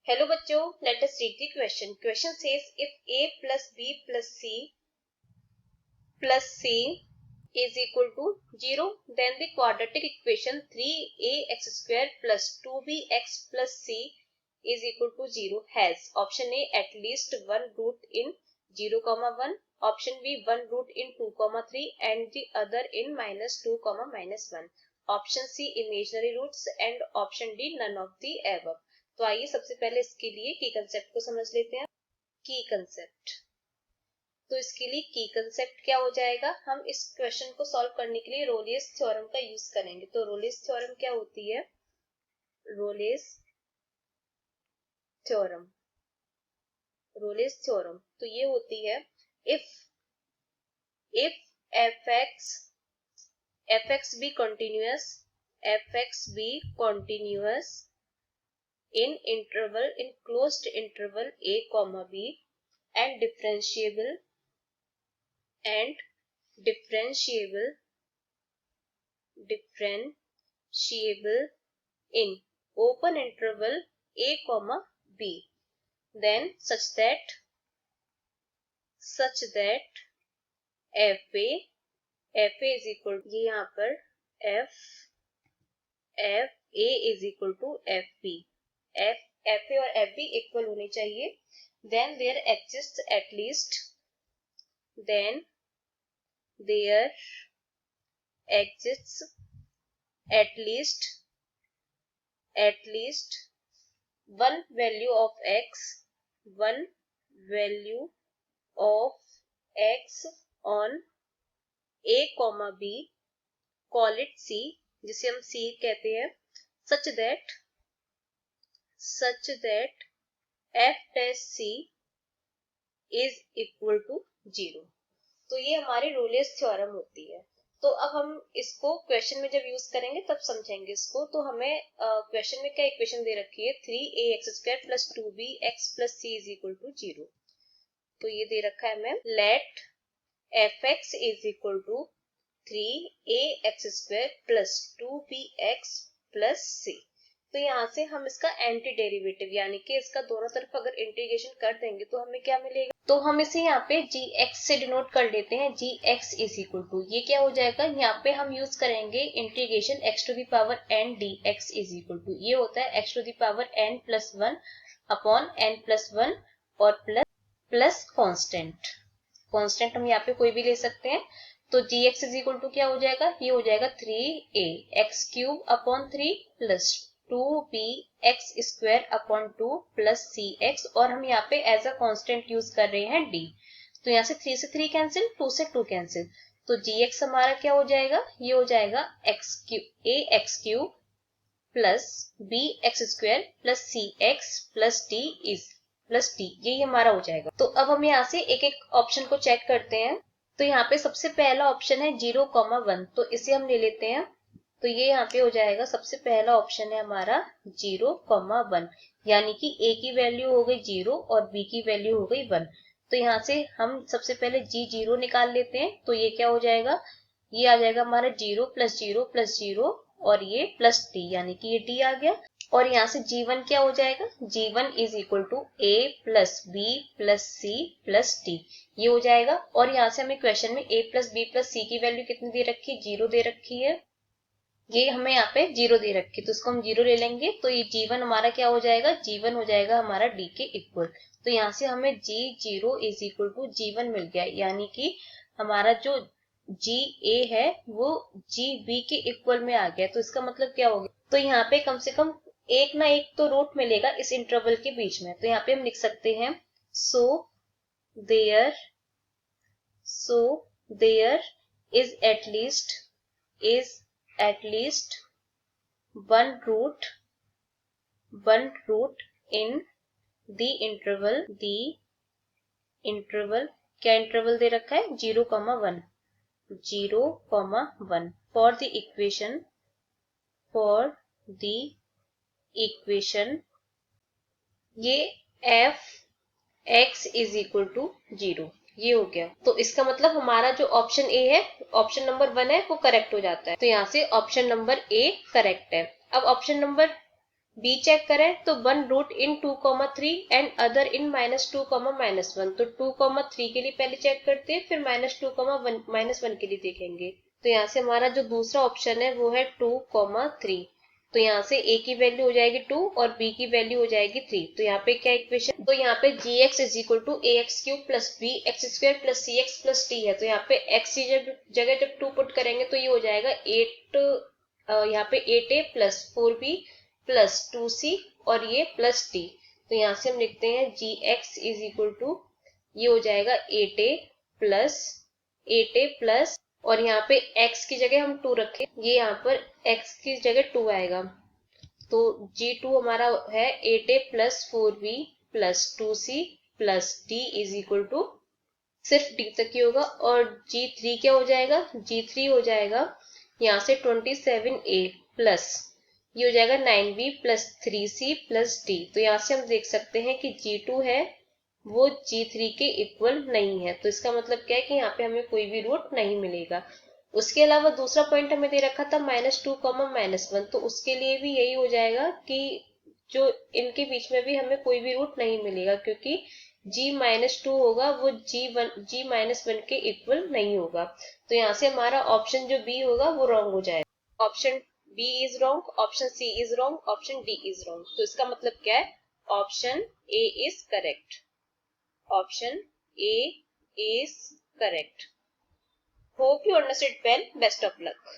Hello बच्चों, let us read the question. Question says if a plus b plus c is equal to 0, then the quadratic equation 3ax square plus 2bx plus c is equal to 0 has option A at least one root in 0, 1, option B one root in 2, 3 and the other in -2, -1, option C imaginary roots and option D none of the above. तो आइए सबसे पहले इसके लिए की concept को समझ लेते हैं। की कंसेप्ट, तो इसके लिए की कंसेप्ट क्या हो जाएगा, हम इस क्वेश्चन को सॉल्व करने के लिए रोलियस थ्योरम का यूज करेंगे। तो रोलियस थ्योरम क्या होती है, रोलियस थ्योरम तो ये होती है if fx be continuous in closed interval a comma b and differentiable in open interval a comma b, then such that fa is equal to, ये यहाँ पर fa is equal to fb, fa और fb equal होने चाहिए। then there exists at least one value of x on a comma b, call it c, जिसे हम c कहते हैं, such that f dash c is equal to 0। तो ये हमारी रोलियस थ्योरम होती है। तो अब हम इसको क्वेश्चन में जब यूज करेंगे तब समझेंगे इसको। तो हमें क्वेश्चन में क्या इक्वेशन दे रखी है, 3ax square plus 2bx plus c is equal to 0। तो ये दे रखा है हमें, let fx is equal to 3ax square plus 2bx plus c। तो यहाँ से हम इसका एंटी डेरिवेटिव यानी कि इसका दोनों तरफ अगर इंटीग्रेशन कर देंगे तो हमें क्या मिलेगा, तो हम इसे यहाँ पे gx से डिनोट कर लेते हैं। gx इज इक्वल टू, ये क्या हो जाएगा, यहाँ पे हम यूज करेंगे integration x to the power n dx is equal to, ये होता है x to the power n plus 1 upon n plus 1 और प्लस कॉन्स्टेंट हम यहाँ पे कोई भी ले सकते हैं। तो gx इज इक्वल टू क्या हो जाएगा, ये हो जाएगा 3a x cube upon 3 plus 2bx square upon 2 plus cx, और हम यहाँ पे एज अ कांस्टेंट यूज कर रहे हैं d। तो यहाँ से 3 से 3 कैंसिल, 2 से 2 कैंसिल, तो gx हमारा क्या हो जाएगा, ये हो जाएगा ax cube plus bx square plus cx plus d, ये हमारा हो जाएगा। तो अब हम यहाँ से एक एक ऑप्शन को चेक करते हैं। तो यहाँ पे सबसे पहला ऑप्शन है 0, 1, तो इसे हम ले लेते हैं। तो ये यहाँ पे हो जाएगा, सबसे पहला ऑप्शन है हमारा 0, 1, यानी कि a की वैल्यू हो गई 0 और b की वैल्यू हो गई 1। तो यहाँ से हम सबसे पहले g0 निकाल लेते हैं। तो ये क्या हो जाएगा, ये आ जाएगा हमारा 0 प्लस 0 प्लस 0 और ये प्लस d, यानी कि ये d आ गया। और यहाँ से g1 क्या हो जाएगा, g1 is equal to a plus b plus c plus d, ये हो जाएगा। और यहाँ से हमें क्वेश्चन में a plus b plus c की वैल्यू कितनी दे रखी है, 0 दे रखी है, ये हमें यहाँ पे 0 दे रखी, तो इसको हम 0 ले लेंगे। तो ये g1 हमारा क्या हो जाएगा, g1 हो जाएगा हमारा d के इक्वल। तो यहाँ से हमें g0 is equal to g1 मिल गया, यानी कि हमारा जो ga है वो gb के इक्वल में आ गया। तो इसका मतलब क्या हो गया, तो यहाँ पे कम से कम एक ना एक तो रूट मिलेगा इस इंटरवल के बीच में। तो यहाँ पे हम लिख सकते हैं so there is at least one root in the interval क्या इंटरवल दे रखा है, 0, 1 for the equation ये f(x) इज इक्वल टू 0, ये हो गया। तो इसका मतलब हमारा जो ऑप्शन ए है, ऑप्शन नंबर 1 है, वो करेक्ट हो जाता है। तो यहाँ से ऑप्शन नंबर ए करेक्ट है। अब ऑप्शन नंबर बी चेक करें तो 1 root in 2,3 and other in -2, -1। तो 2,3 के लिए पहले चेक करते हैं, फिर -2, -1 के लिए देखेंगे। तो यहाँ से हमारा जो दूसरा ऑप्शन है वो है 2,3। तो यहाँ से a की वैल्यू हो जाएगी 2 और b की वैल्यू हो जाएगी 3। तो यहाँ पे क्या इक्वेशन, तो यहाँ पे gx is equal to ax³ plus bx² plus cx plus d है। तो यहाँ पे x की जगह जब 2 पुट करेंगे तो ये हो जाएगा 8, यहाँ पे 8a plus 4b plus 2c और ये प्लस d। तो यहाँ से हम लिखते हैं gx इज इक्वल टू, ये हो जाएगा 8a प्लस और यहाँ पे x की जगह हम 2 रखें, ये यहाँ पर x की जगह 2 आएगा। तो g2 हमारा है 8a plus 4b plus 2c plus d is equal to, सिर्फ d तक ही होगा। और g3 क्या हो जाएगा, g3 हो जाएगा यहाँ से 27a प्लस, ये हो जाएगा 9b plus 3c plus d। तो यहाँ से हम देख सकते हैं कि g2 है वो g3 के इक्वल नहीं है। तो इसका मतलब क्या है कि यहाँ पे हमें कोई भी रूट नहीं मिलेगा। उसके अलावा दूसरा पॉइंट हमें दे रखा था -2, -1। तो उसके लिए भी यही हो जाएगा कि जो इनके बीच में भी हमें कोई भी रूट नहीं मिलेगा, क्योंकि g-2 होगा वो g-1 के इक्वल नहीं होगा। तो यहाँ से हमारा ऑप्शन जो बी होगा वो रॉन्ग हो जाएगा। Option B is wrong, option C is wrong, option D is wrong. तो इसका मतलब क्या है, option A is correct. Option A is correct. Hope you understood well. Best of luck.